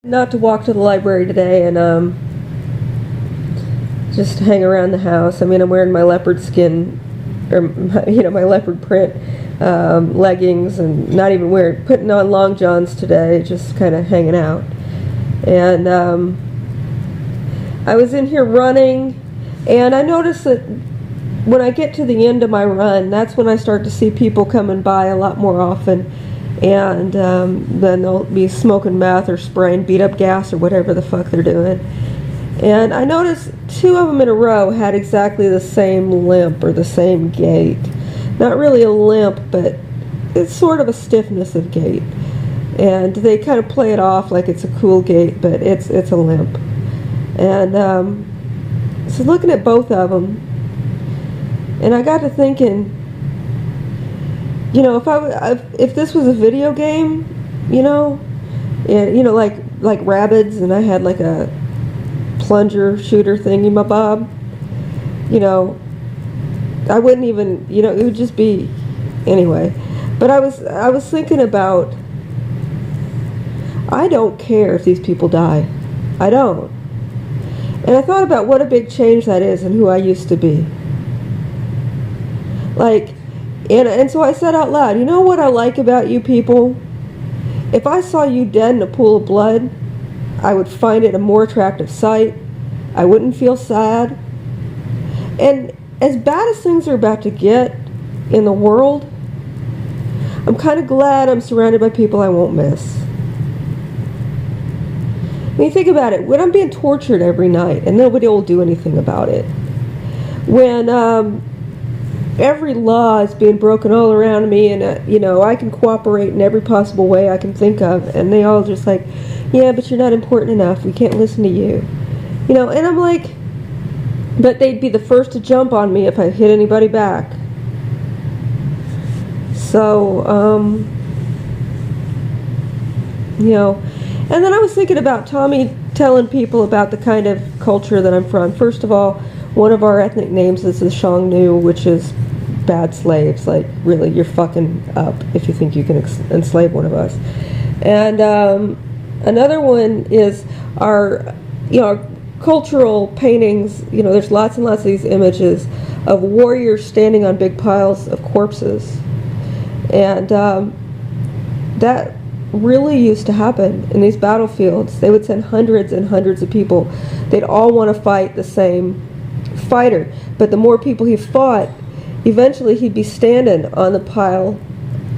Not to walk to the library today and just hang around the house. I mean, I'm wearing my leopard skin, or my leopard print leggings, and not even putting on long johns today, just kind of hanging out. And I was in here running, and I noticed that when I get to the end of my run, that's when I start to see people coming by a lot more often. And then they'll be smoking meth or spraying beat up gas or whatever the fuck they're doing. And I noticed 2 of them in a row had exactly the same limp or the same gait. Not really a limp, but it's sort of a stiffness of gait. And they kind of play it off like it's a cool gait, but it's a limp. And so looking at both of them, and I got to thinking, if this was a video game, and, like Rabbids, and I had like a plunger shooter thingy-mabob, I wouldn't even, it would just be, anyway. But I was thinking about, I don't care if these people die. I don't. And I thought about what a big change that is and who I used to be. And so I said out loud, you know what I like about you people? If I saw you dead in a pool of blood, I would find it a more attractive sight. I wouldn't feel sad. And as bad as things are about to get in the world, I'm kind of glad I'm surrounded by people I won't miss. I mean, think about it. When I'm being tortured every night and nobody will do anything about it. When every law is being broken all around me, and I can cooperate in every possible way I can think of, and they all just like, yeah, but you're not important enough, we can't listen to you, and I'm like, but they'd be the first to jump on me if I hit anybody back. So and then I was thinking about Tommy telling people about the kind of culture that I'm from. First of all, one of our ethnic names is the Xiongnu, which is bad slaves. Like, really, you're fucking up if you think you can enslave one of us. And another one is our cultural paintings. There's lots and lots of these images of warriors standing on big piles of corpses. And that really used to happen in these battlefields. They would send hundreds and hundreds of people. They'd all want to fight the same fighter, but the more people he fought, eventually he'd be standing on the pile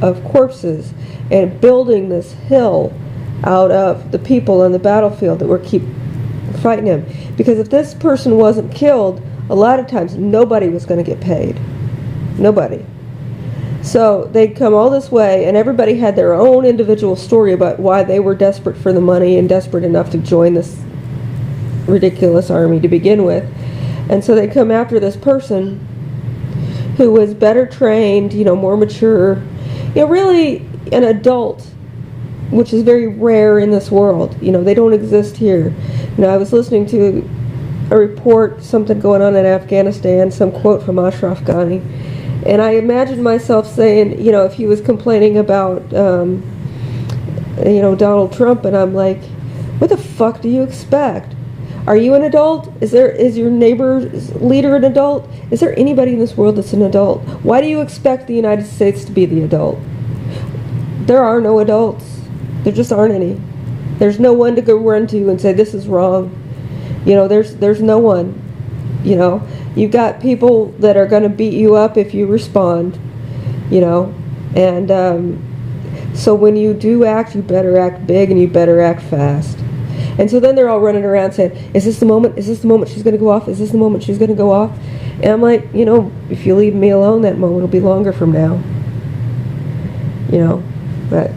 of corpses and building this hill out of the people on the battlefield that were keep fighting him. Because if this person wasn't killed, a lot of times nobody was going to get paid. Nobody. So they'd come all this way, and everybody had their own individual story about why they were desperate for the money and desperate enough to join this ridiculous army to begin with. And so they'd come after this person who was better trained, more mature, really an adult, which is very rare in this world. They don't exist here. I was listening to a report, something going on in Afghanistan, some quote from Ashraf Ghani, and I imagined myself saying, if he was complaining about, Donald Trump, and I'm like, what the fuck do you expect? Are you an adult? Is your neighbor's leader an adult? Is there anybody in this world that's an adult? Why do you expect the United States to be the adult? There are no adults. There just aren't any. There's no one to go run to and say this is wrong. There's no one. You've got people that are going to beat you up if you respond. And so when you do act, you better act big and you better act fast. And so then they're all running around saying, is this the moment? Is this the moment she's going to go off? Is this the moment she's going to go off? And I'm like, if you leave me alone, that moment will be longer from now. But